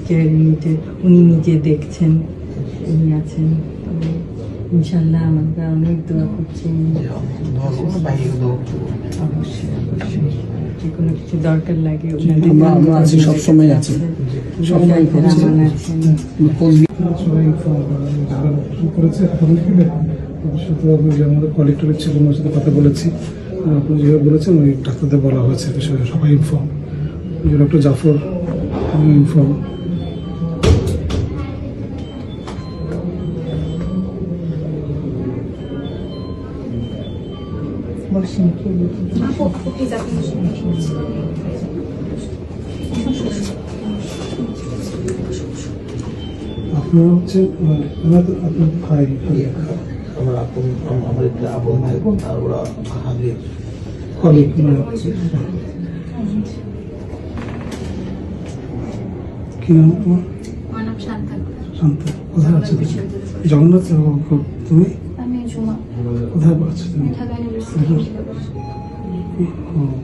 Care ইউনিটে উনি নিজে দেখছেন, উনি আছেন। তবে ইনশাল্লাহ আমরা অনেক দোয়া করছি। অবশ্যই অবশ্যই যে কোনো কিছু দরকার লাগে আমরা আছি, সবসময় আছি, সবসময় রামান আছেন। আমাদের কলেক্টরের ছিল, ওনার সাথে কথা বলেছি। আপনি যেভাবে বলেছেন ওই ডাক্তারদের বলা হয়েছে বিষয়ে, সবাই ইনফর্ম। Doctor Zafar inform. আপনারা হচ্ছে আপনার ভাই, আমার আপন, আমার একটা আপন ভাই, আর ওরা হাজির কলিগ। কি নাম তোমার? আমার নাম শান্তা। শান্তা। কোথায় আছো জগন্নাথ? তুমি আমি জুমা। কোথায় আছো তুমি? ঢাকা ইউনিভার্সিটি। ও, ভালো।